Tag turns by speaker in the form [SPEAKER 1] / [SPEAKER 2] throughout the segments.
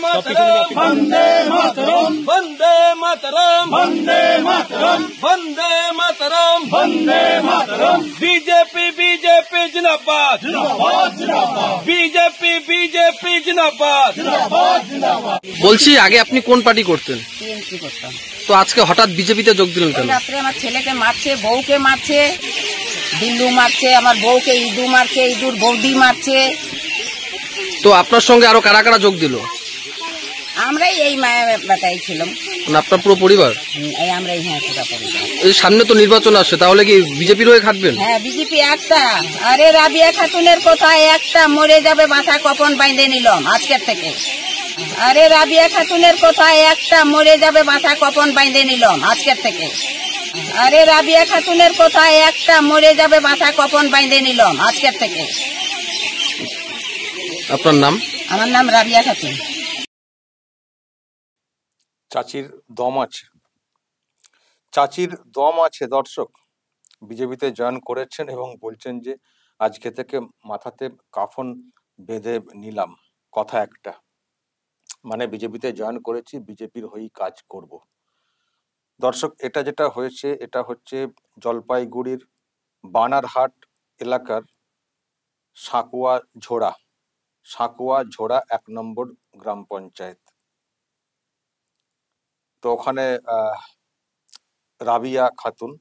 [SPEAKER 1] মাতরম বন্দে মাতরম বন্দে মাতরম বন্দে মাতরম বন্দে মাতরম বন্দে মাতরম BJP BJP জিন্দাবাদ জিন্দাবাদ জিন্দাবাদ বিজেপি বিজেপি জিন্দাবাদ জিন্দাবাদ জিন্দাবাদ।
[SPEAKER 2] বলছি, আগে আপনি কোন পার্টি করতেন?
[SPEAKER 3] টিএমসি করতাম।
[SPEAKER 2] তো আজকে হঠাৎ বিজেপিতে যোগ দিলেন কেন?
[SPEAKER 3] রাত্রে আমার ছেলেকে মারছে, বউকে মারছে, দিল্লু মারছে, আমার বউকে ইদু মারছে, ইদুর বৌদি মারছে।
[SPEAKER 2] তো আপনার সঙ্গে আরো কারা কারা যোগ দিল?
[SPEAKER 3] আমরাই এই বেটাই ছিলাম,
[SPEAKER 2] মানে আপনার পুরো পরিবার?
[SPEAKER 3] এই আমরাই। হ্যাঁ, পুরো পরিবার।
[SPEAKER 2] এই সামনে তো নির্বাচন আসছে, তাহলে কি বিজেপির হয়ে খাটবেন?
[SPEAKER 3] হ্যাঁ, বিজেপি একটা। আরে রাবিয়া খাতুনের কথায় একটা মরে যাবে মাথা কপন বাইন্ধে নিলাম আজকের থেকে। আরে রাবিয়া খাতুনের কথায় একটা মরে যাবে মাথা কপন বাইন্ধে নিলাম আজকের থেকে। আরে রাবিয়া খাতুনের কথায় একটা মরে যাবে মাথা কপন বাইন্ধে নিলাম আজকের থেকে।
[SPEAKER 2] আপনার নাম?
[SPEAKER 3] আমার নাম রাবিয়া খাতুন।
[SPEAKER 4] চাচির দম আছে, চাচির দম আছে। দর্শক, বিজেপিতে জয়েন করেছেন এবং বলছেন যে আজকে থেকে মাথাতে কাফন বেঁধে নিলাম। কথা একটা, মানে বিজেপিতে জয়েন করেছি, বিজেপির হয়েই কাজ করব। দর্শক, এটা যেটা হয়েছে, এটা হচ্ছে জলপাইগুড়ির বানারহাট এলাকার সাঁকুয়া ঝোড়া 1 নম্বর গ্রাম পঞ্চায়েত। তো ওখানে রাবিয়া খাতুন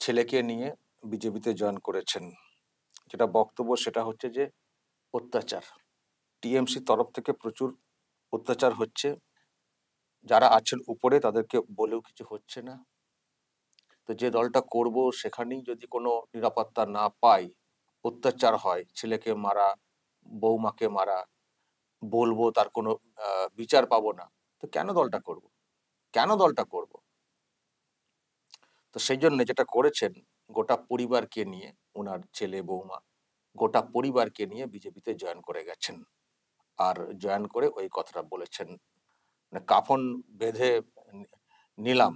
[SPEAKER 4] ছেলেকে নিয়ে বিজেপিতে জয়েন করেছেন। যেটা বক্তব্য সেটা হচ্ছে যে অত্যাচার, টিএমসি তরফ থেকে প্রচুর অত্যাচার হচ্ছে। যারা আছেন উপরে তাদেরকে বলেও কিছু হচ্ছে না। তো যে দলটা করব সেখানেই যদি কোনো নিরাপত্তা না পাই, অত্যাচার হয়, ছেলেকে মারা, বৌমাকে মারা, বলবো তার কোনো বিচার পাবো না, তো কেন দলটা করব? তো সেই জন্য যেটা করেছেন, গোটা পরিবারকে নিয়ে, ওনার ছেলে বৌমা গোটা পরিবারকে নিয়ে বিজেপিতে জয়েন করে গেছেন। আর জয়েন করে ওই কথাটা বলেছেন, মানে কাফন বেঁধে নিলাম,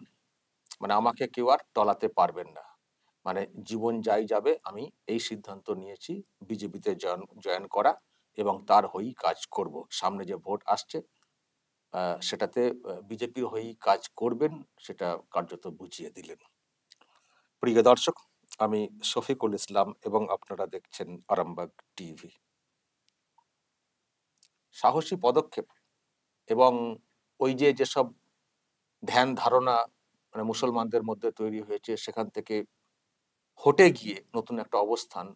[SPEAKER 4] মানে আমাকে কেউ আর টলাতে পারবেন না, মানে জীবন যাই যাবে, আমি এই সিদ্ধান্ত নিয়েছি বিজেপিতে জয়েন করা এবং তার হয়েই কাজ করব। সামনে যে ভোট আসছে সেটাতে বিজেপির হয়েই কাজ করবেন, সেটা কার্যত বুঝিয়ে দিলেন। প্রিয় দর্শক, আমি শফিকুল ইসলাম এবং আপনারা দেখছেন আরামবাগ টিভি। সাহসী পদক্ষেপ এবং ওই যেসব ধ্যান ধারণা মানে মুসলমানদের মধ্যে তৈরি হয়েছে, সেখান থেকে হটে গিয়ে নতুন একটা অবস্থান।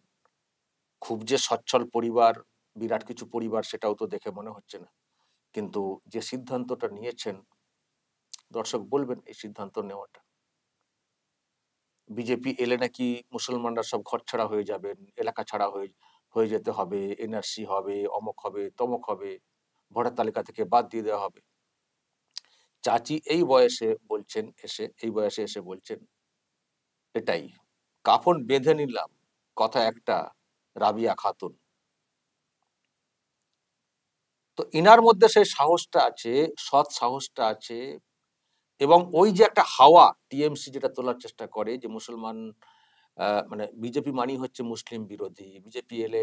[SPEAKER 4] খুব যে সচ্ছল পরিবার, বিরাট কিছু পরিবার, সেটাও তো দেখে মনে হচ্ছে না। কিন্তু যে সিদ্ধান্তটা নিয়েছেন, দর্শক বলবেন এই সিদ্ধান্ত নেওয়াটা, বিজেপি এলে নাকি মুসলমানরা সব ঘর ছাড়া হয়ে যাবেন, এলাকা ছাড়া হয়ে যেতে হবে, এনআরসি হবে, অমক হবে, তমক হবে, ভোটার তালিকা থেকে বাদ দিয়ে দেওয়া হবে। চাচি এই বয়সে এসে বলছেন এটাই, কাফন বেঁধে নিলাম, কথা একটা, রাবিয়া খাতুন। তো ইনার মধ্যে সেই সাহসটা আছে, সৎ সাহসটা আছে। এবং ওই যে একটা হাওয়া টিএমসি যেটা তোলার চেষ্টা করে যে মুসলমান মানে বিজেপি মানি হচ্ছে মুসলিম বিরোধী, বিজেপি এলে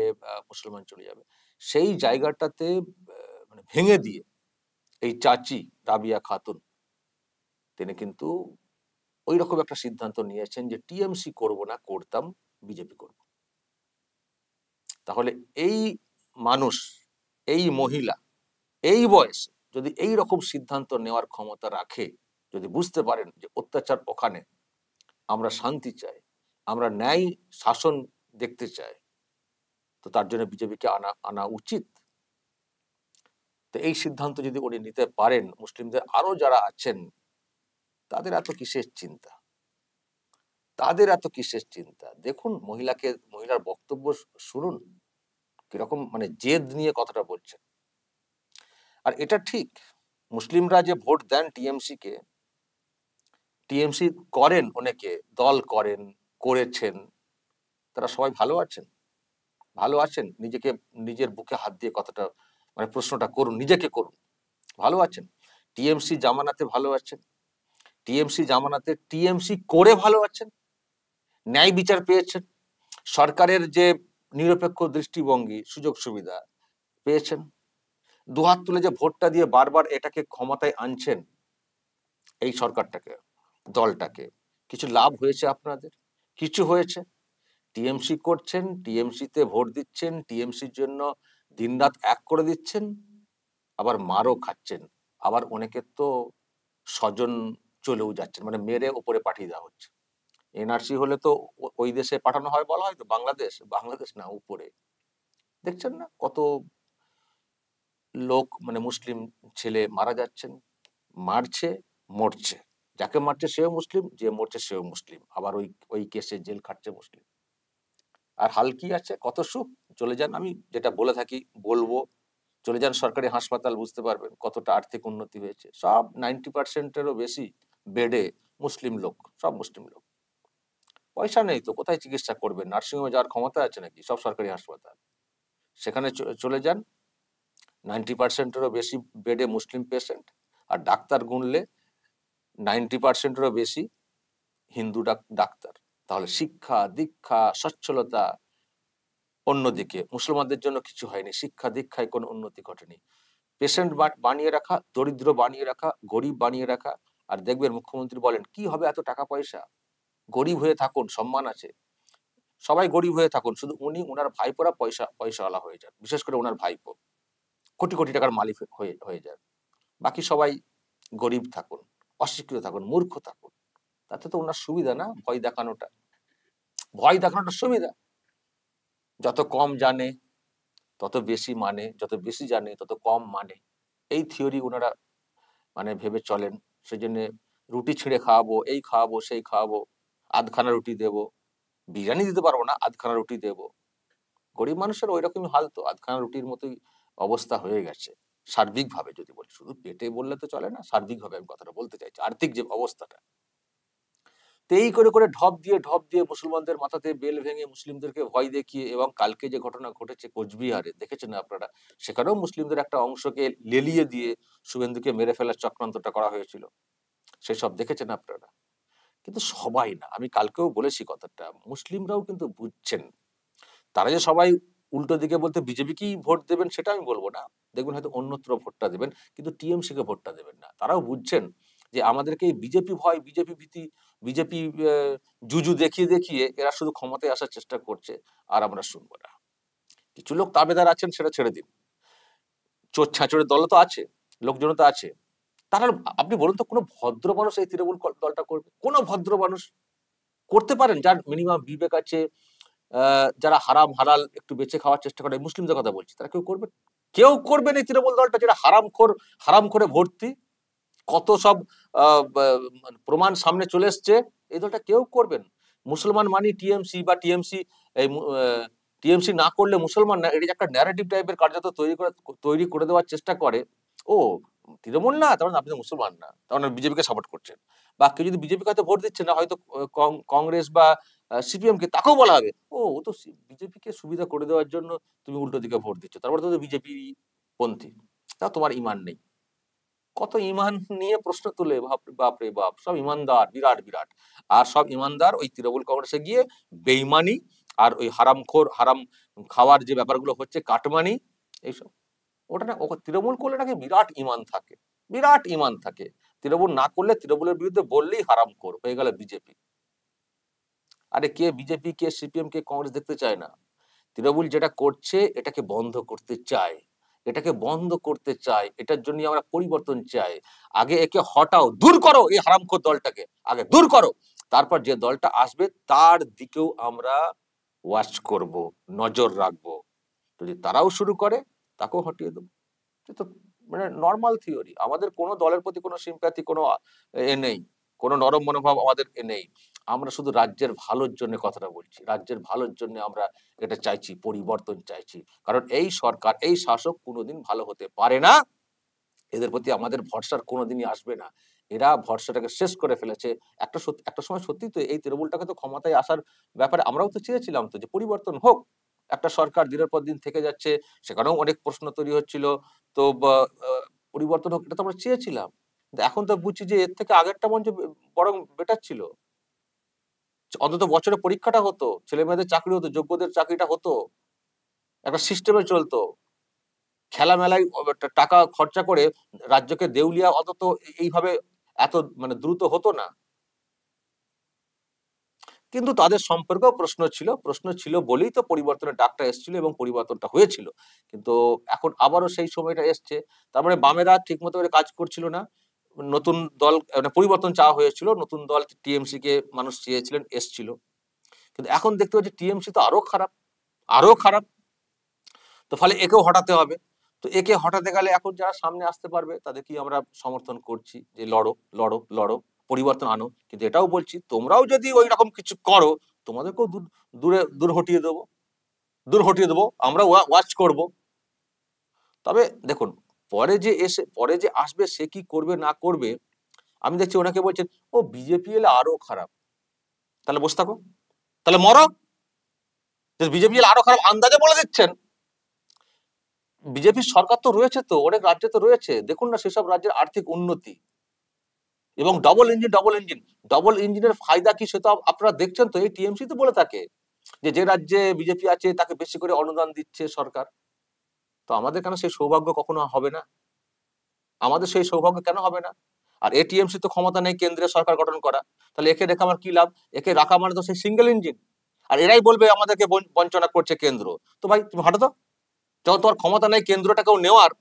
[SPEAKER 4] মুসলমান চলে যাবে, সেই জায়গাটাতে মানে ভেঙে দিয়ে এই চাচি রাবিয়া খাতুন তিনি কিন্তু ওই রকম একটা সিদ্ধান্ত নিয়েছেন যে টিএমসি করব না, করতাম বিজেপি করব। তাহলে এই মানুষ, এই মহিলা এই বয়সে যদি এই রকম সিদ্ধান্ত নেওয়ার ক্ষমতা রাখে, যদি বুঝতে পারেন যে অত্যাচার ওখানে, আমরা শান্তি চাই, আমরা ন্যায় শাসন দেখতে চাই, তো তার জন্য বিজেপিকে আনা উচিত। তো এই সিদ্ধান্ত যদি উনি নিতে পারেন, মুসলিমদের আরো যারা আছেন তাদের এত কিসের চিন্তা? দেখুন মহিলার বক্তব্য শুনুন, কিরকম মানে জেদ নিয়ে কথাটা বলছেন। আর এটা ঠিক, মুসলিমরা যে ভোট দেন টিএমসি করেন, অনেকে দল করেছেন, তারা সবাই ভালো আছেন। নিজের বুকে হাত দিয়ে কথাটা মানে প্রশ্নটা করুন, নিজেকে করুন, ভালো আছেন? টিএমসি জামানাতে ভালো আছেন, টিএমসি করে ভালো আছেন, ন্যায় বিচার পেয়েছেন, সরকারের যে নিরপেক্ষ দৃষ্টিভঙ্গি, সুযোগ সুবিধা পেয়েছেন। দুহাত তুলে যে ভোটটা দিয়ে বারবার এটাকে ক্ষমতায় আনছেন, এই সরকারটাকে, দলটাকে, কিছু লাভ হয়েছে আপনাদের? কিছু হয়েছে? টিএমসি করছেন, টিএমসিতে ভোট দিচ্ছেন, টিএমসির জন্য দিনরাত এক করে দিচ্ছেন, আবার মারও খাচ্ছেন। আবার অনেকের তো স্বজন চলেও যাচ্ছেন, মানে মেরে উপরে পাঠিয়ে দেওয়া হচ্ছে। এনআরসি হলে তো ওই দেশে পাঠানো হয়, বলা হয় তো বাংলাদেশ, বাংলাদেশ না, উপরে। দেখছেন না কত লোক, মানে মুসলিম ছেলে মারা যাচ্ছেন, মারছে, মরছে, যাকে মারছে সেও মুসলিম, যে মরছে সেও মুসলিম, আবার ওই ওই কেসে জেল খাটছে মুসলিম। আর হাল কি আছে? কত সুখ! চলে যান, আমি যেটা বলে থাকি বলবো, চলে যান সরকারি হাসপাতাল, বুঝতে পারবেন কতটা আর্থিক উন্নতি হয়েছে। সব 90%-এরও বেশি বেডে মুসলিম লোক, সব মুসলিম লোক। পয়সা নেই তো কোথায় চিকিৎসা করবেন? নার্সিংহোমে যাওয়ার ক্ষমতা আছে নাকি? সব সরকারি হাসপাতাল। সেখানে চলে যান, 90%-এরও বেশি বেডে মুসলিম পেশেন্ট, আর ডাক্তার গুনলে 90%-এরও বেশি হিন্দু ডাক্তার। তাহলে শিক্ষা দীক্ষা সচ্ছলতা, অন্যদিকে মুসলমানদের জন্য কিছু হয়নি, শিক্ষা দীক্ষায় কোনো উন্নতি ঘটেনি। পেশেন্ট বানিয়ে রাখা, দরিদ্র বানিয়ে রাখা, গরিব বানিয়ে রাখা। আর দেখবেন মুখ্যমন্ত্রী বলেন কি হবে এত টাকা পয়সা, গরিব হয়ে থাকুন, সম্মান আছে, সবাই গরিব হয়ে থাকুন, শুধু উনি ওনার ভাইপোরা পয়সাওয়ালা হয়ে যান, বিশেষ করে ওনার ভাইপো কোটি কোটি টাকার মালিক হয়ে যান, বাকি সবাই গরিব থাকুন, অশিক্ষিত থাকুন, মূর্খ থাকুন। তাতে তো ওনার সুবিধা না, ভয় দেখানোটা, ভয় দেখানোটা সুবিধা। যত কম জানে তত বেশি মানে, যত বেশি জানে তত কম মানে, এই থিওরি ওনারা মানে ভেবে চলেন। সেই জন্য রুটি ছিঁড়ে খাওয়াবো, এই খাওয়াবো, সেই খাওয়াবো, আধখানা রুটি দেবো, বিরিয়ানি দিতে পারবো না, আধখানা রুটি দেবো। গরিব মানুষের ওই রকমই হাল, তো আধখানা রুটির মতোই অবস্থা হয়ে গেছে সার্বিকভাবে। যদি বলি শুধু পেটে বললে তো চলে না, সার্বিকভাবে আমি কথাটা বলতে চাইছি, আর্থিক যে অবস্থাটা। তো এই করে করে ঢপ দিয়ে মুসলমানদের মাথাতে বেল ভেঙে, মুসলিমদেরকে ভয় দেখিয়ে, এবং কালকে যে ঘটনা ঘটেছে কোচবিহারে, দেখেছেন আপনারা, সেখানেও মুসলিমদের একটা অংশকে লেলিয়ে দিয়ে শুভেন্দুকে মেরে ফেলার চক্রান্তটা করা হয়েছিল, সেসব দেখেছেন আপনারা। কিন্তু সবাই না, আমি কালকেও বলেছি কথাটা, মুসলিমরাও কিন্তু বুঝছেন। তারা যে সবাই উল্টো দিকে বলতে বিজেপিকেই ভোট দেবেন সেটা আমি বলবো না, দেখবেন হয়তো অন্যত্র ভোটটা দেবেন, কিন্তু টিএমসি কে ভোটটা দেবেন না। তারাও বুঝছেন যে আমাদেরকে বিজেপি ভয়, বিজেপি ভীতি, বিজেপি জুজু দেখিয়ে দেখিয়ে এরা শুধু ক্ষমতায় আসার চেষ্টা করছে, আর আমরা শুনবো না। কিছু লোক তাবেদার আছেন, সেটা ছেড়ে দিন, চোর ছাঁচড়ের দল তো আছে, লোকজন তো আছে। তারা, আপনি বলুন তো, কোনো ভদ্র মানুষ এই তৃণমূল দলটা করবে? কোনো ভদ্র মানুষ করতে পারেন যার মিনিমাম বিবেক আছে, যারা হারাম হালাল একটু বেঁচে খাওয়ার চেষ্টা করে, মুসলিমদের কথা বলছি, তারা কেউ করবে? কেউ করবে না। এই তৃণমূল দলটা যেটা হারাম করে ভর্তি, কত সব প্রমাণ সামনে চলে এসছে, এই দলটা কেউ করবেন? মুসলমান মানি টিএমসি, বা টিএমসি না করলে মুসলমান না, এটা একটা ন্যারেটিভ টাইপের কার্যত তৈরি করে দেওয়ার চেষ্টা করে। ও তৃণমূল না, তার মানে আপনি তো মুসলমান না, তার মানে বিজেপিকে সাপোর্ট করছেন। বা কেউ যদি বিজেপিকে হয়তো ভোট দিচ্ছে না, হয়তো কংগ্রেস বা সিপিএম কে, তাকেও বলা হবে ও তো বিজেপিকে সুবিধা করে দেওয়ার জন্য তুমি উল্টো দিকে ভোট দিচ্ছ, তারপরে তো বিজেপি পন্থী, তা তোমার ইমান নেই। কত ইমান নিয়ে প্রশ্ন তুলে, বাপরে বাপ, সব ইমানদার, বিরাট বিরাট। আর সব ইমানদার ওই তৃণমূল কংগ্রেসে গিয়ে বেইমানি আর ওই হারাম খাওয়ার যে ব্যাপারগুলো হচ্ছে, কাটমানি, এইসব। ওটা না, তৃণমূল করলে নাকি বিরাট ইমান থাকে, বিরাট ইমান থাকে। তৃণমূল না করলে, তৃণমূলের বিরুদ্ধে বললেই হারামখোর হয়ে গেল বিজেপি। আরে কে বিজেপি, কে সিপিএম, কে কংগ্রেস দেখতে চায় না? তৃণমূল যেটা করছে এটাকে বন্ধ করতে চায়, এটাকে বন্ধ করতে চায়, এটার জন্য আমরা পরিবর্তন চাই। আগে একে হটাও, দূর করো, এই হারামখোর দলটাকে আগে দূর করো, তারপর যে দলটা আসবে তার দিকেও আমরা ওয়াচ করব, নজর রাখবো। যদি তারাও শুরু করে, তাকেও হটিয়ে দেবো। তো মানে নর্মাল থিওরি, আমাদের কোনো দলের প্রতি কোনো সিম্প্যাথি, কোনো নেই, কোনো নরম মনোভাব আমাদের নেই। আমরা শুধু রাজ্যের ভালোর জন্য কথাটা বলছি, রাজ্যের ভালোর জন্য আমরা এটা চাইছি, পরিবর্তন চাইছি। কারণ এই সরকার, এই শাসক কোনোদিন ভালো হতে পারে না, এদের প্রতি আমাদের ভরসার কোনোদিনই আসবে না। এরা ভরসাটাকে শেষ করে ফেলেছে। একটা সময় সত্যি তো এই তৃণমূলটাকে তো ক্ষমতায় আসার ব্যাপারে আমরাও তো চেয়েছিলাম তো, যে পরিবর্তন হোক, একটা সরকার দিনের পর দিন থেকে যাচ্ছে, সেখানেও অনেক প্রশ্ন তৈরি হচ্ছিল, তো পরিবর্তন হোক, এটা তো আমরা চেয়েছিলাম। এখন তো বুঝছি যে এর থেকে আগেরটা মঞ্চ বরং বেটার ছিল। অন্তত বছরে পরীক্ষাটা হতো, ছেলে মেয়েদের চাকরি হতো, যোগ্যদের চাকরিটা হতো, একটা সিস্টেমে চলতো, খেলা মেলায় টাকা খরচা করে রাজ্যকে দেউলিয়া অন্তত এইভাবে এত মানে দ্রুত হতো না। কিন্তু তাদের সম্পর্কেও প্রশ্ন ছিল বলেই তো পরিবর্তনের ডাকটা এসেছিল এবং পরিবর্তনটা হয়েছিল। কিন্তু এখন আবারও সেই সময়টা এসছে। তার মানে বামেরা ঠিক মতো করে কাজ করছিল না। নতুন দল মানে পরিবর্তন চাওয়া হয়েছিল, নতুন দল টিএমসি কে মানুষ চেয়েছিলেন, এসছিল। কিন্তু এখন দেখতে পাচ্ছি টিএমসি তো আরো খারাপ। তো ফলে একেও হটাতে হবে। তো একে হটাতে গেলে এখন যারা সামনে আসতে পারবে তাদেরকে আমরা সমর্থন করছি যে লড়ো, পরিবর্তন আনো। কিন্তু এটাও বলছি তোমরাও যদি ওই রকম কিছু করো তোমাদেরকেও দূর হটিয়ে দেবো, আমরা ওয়াচ করব। তবে দেখুন পরে যে আসবে সে কি করবে না করবে, আমি দেখছি ওনাকে বলছেন ও বিজেপি এলে আরো খারাপ। তাহলে বসে থাকো, তাহলে মরো। বিজেপি এলে আরো খারাপ আন্দাজে বলে দিচ্ছেন। বিজেপির সরকার তো রয়েছে, তো অনেক রাজ্যে তো রয়েছে, দেখুন না সেসব রাজ্যের আর্থিক উন্নতি এবং ডবল ইঞ্জিনের ফায়দা কি সেটা আপনারা দেখছেন তো। এই টিএমসি তো বলে থাকে যে রাজ্যে বিজেপি আছে তাকে বেশি করে অনুদান দিচ্ছে সরকার। তো আমাদের কেন সেই সৌভাগ্য কখনো হবে না? আমাদের সেই সৌভাগ্য কেন হবে না? আর এটিএমসি তো ক্ষমতা নেই কেন্দ্রে সরকার গঠন করা, তাহলে একে রেখে আমার কি লাভ? একে রাখা মানে তো সেই সিঙ্গেল ইঞ্জিন। আর এরাই বলবে আমাদেরকে বঞ্চনা করছে কেন্দ্র। তো ভাই তুমি হাঁটো তো, যখন তোমার ক্ষমতা নেই কেন্দ্রটাকেও নেওয়ার,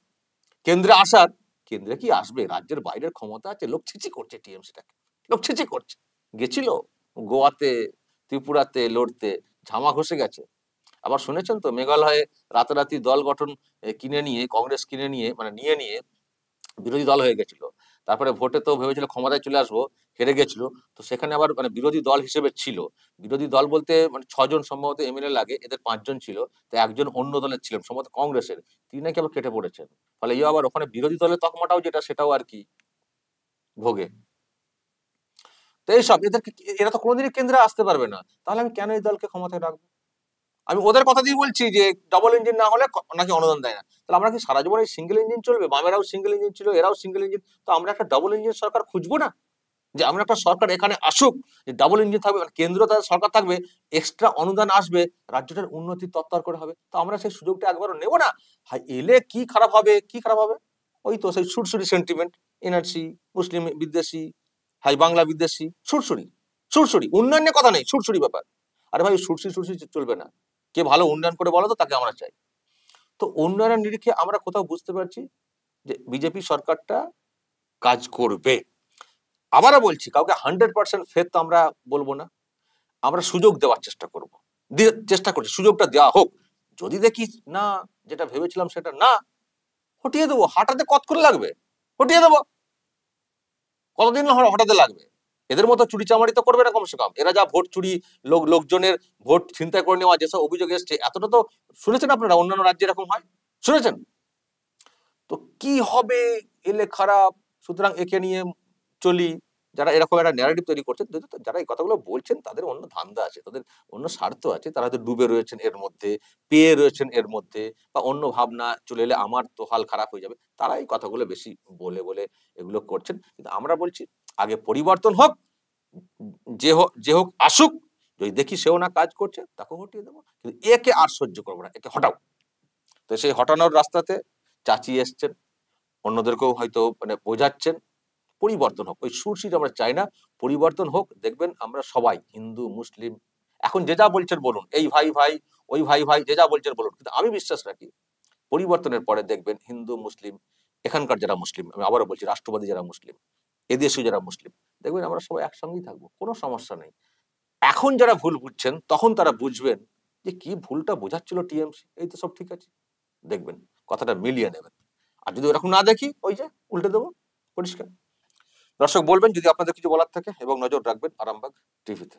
[SPEAKER 4] কেন্দ্রে আসার। কেন্দ্রে কি আসবে? রাজ্যের বাইরের ক্ষমতা আছে, লোক ছিচি করছে টিএমসিটাকে, লোক ছিচি করছে। গেছিল গোয়াতে ত্রিপুরাতে লড়তে, ঝামা ঘষে গেছে। আবার শুনেছেন তো মেঘালয়ে রাতারাতি দল গঠন কিনে নিয়ে, কংগ্রেস কিনে নিয়ে মানে নিয়ে বিরোধী দল হয়ে গেছিল। তারপরে ভোটে তো ভেবেছিল ক্ষমতায় চলে আসবো, হেরে গেছিল। তো সেখানে আবার মানে বিরোধী দল হিসেবে ছিল। বিরোধী দল বলতে মানে 6 জন সম্ভবত এমএলএ লাগে, এদের 5 জন ছিল। তো একজন অন্য দলের ছিলেন, সম্ভবত কংগ্রেসের, তিনি নাকি আবার কেটে পড়েছেন। ফলে আবার ওখানে বিরোধী দলের তকমাটাও যেটা সেটাও আর কি ভোগে। তো এইসব এরা তো কোনোদিনই কেন্দ্রে আসতে পারবে না। তাহলে আমি কেন এই দলকে ক্ষমতায় রাখবো? আমি ওদের কথা দিয়ে বলছি যে ডবল ইঞ্জিন না হলে নাকি অনুদান দেয় না। তাহলে আমরা কি সারা জীবন এই সিঙ্গেল ইঞ্জিন চলবে? বামেরাও সিঙ্গেল ইঞ্জিন ছিল, এরাও সিঙ্গেল ইঞ্জিন। তো আমরা একটা ডবল ইঞ্জিন সরকার খুঁজবো না? যে আমরা একটা সরকার এখানে আসুক, যে ডাবল ইঞ্জিন থাকবে, মানে কেন্দ্র সরকার থাকবে, এক্সট্রা অনুদান আসবে, রাজ্যটার উন্নতি তত্তর করে হবে। তো আমরা সেই সুযোগটা একবারও নেব না? ভাই এলে কি খারাপ হবে? ওই তো সেই সুরসুরি সেন্টিমেন্ট, এনআরসি, মুসলিম বিদ্বেষী, হাই বাংলা বিদ্বেষী, সুরসুরি উন্নয়নের কথা নেই, সুরসুরি ব্যাপার। আরে ভাই সুরসুরি চলবে না। কে ভালো উন্নয়ন করে বলো তো, তাকে আমরা চাই। তো উন্নয়নের নিরিখে আমরা কোথাও বুঝতে পারছি যে বিজেপি সরকারটা কাজ করবে। আবারও বলছি কাউকে 100% ফেথ তো আমরা বলবো না, আমরা সুযোগ দেওয়ার চেষ্টা করছি, সুযোগটা দেওয়া হোক। যদি দেখি না যেটা ভেবেছিলাম সেটা না, হটিয়ে দেবো। হাঁটাতে কত করে লাগবে? হটিয়ে দেবো। কতদিন হঠাতে লাগবে? এদের মতো চুরি চামারি তো করবে না কমসে কম। এরা যা ভোট চুরি, লোকজনের ভোট ছিনতাই করে নেওয়া যেসব অভিযোগ এসছে, এতটা তো শুনেছেন আপনারা অন্যান্য রাজ্যে এরকম হয়, শুনেছেন? তো কি হবে এলে খারাপ। সুতরাং একে নিয়ে চলি। যারা এরকম একটা ন্যারেটিভ তৈরি করছেন, যারা এই কথাগুলো বলছেন তাদের অন্য ধান্দা আছে, তাদের অন্য স্বার্থ আছে। তারা হয়তো ডুবে রয়েছেন এর মধ্যে, পেয়ে রয়েছেন এর মধ্যে, বা অন্য ভাবনা চলে এলে আমার তো হাল খারাপ হয়ে যাবে। তারা এই কথাগুলো বেশি বলে এগুলো করছেন। কিন্তু আমরা বলছি আগে পরিবর্তন হোক, যে হোক আসুক। যদি দেখি সেও না কাজ করছে তাকেও হটিয়ে দেবো। কিন্তু একে আর সহ্য করবো না, একে হটাও। তো সেই হটানোর রাস্তাতে চাচি এসছেন, অন্যদেরকেও হয়তো মানে বোঝাচ্ছেন পরিবর্তন হোক। ওই সুরসিট আমরা চাই না, পরিবর্তন হোক। দেখবেন আমরা সবাই হিন্দু মুসলিম এখন যে যা বলছেন বলুন, এই ভাই ওই ভাই যে যা বলছেন বলুন, কিন্তু আমি বিশ্বাস রাখি পরিবর্তনের পরে দেখবেন হিন্দু মুসলিম, এখানকার যারা মুসলিম, আমি আবারও বলছি রাষ্ট্রবাদী যারা মুসলিম, এদেশীয় যারা মুসলিম, দেখবেন আমরা সবাই একসঙ্গেই থাকবো, কোনো সমস্যা নেই। এখন যারা ভুল বুঝছেন তখন তারা বুঝবেন যে কি ভুলটা বোঝাচ্ছিল টিএমসি, এই তো সব ঠিক আছে। দেখবেন কথাটা মিলিয়ে নেবেন। আর যদি ওরকম না দেখি, ওই যে উল্টে দেবো, পরিষ্কার। দর্শক বলবেন যদি আপনাদের কিছু বলার থাকে এবং নজর রাখবেন আরামবাগ টিভিতে।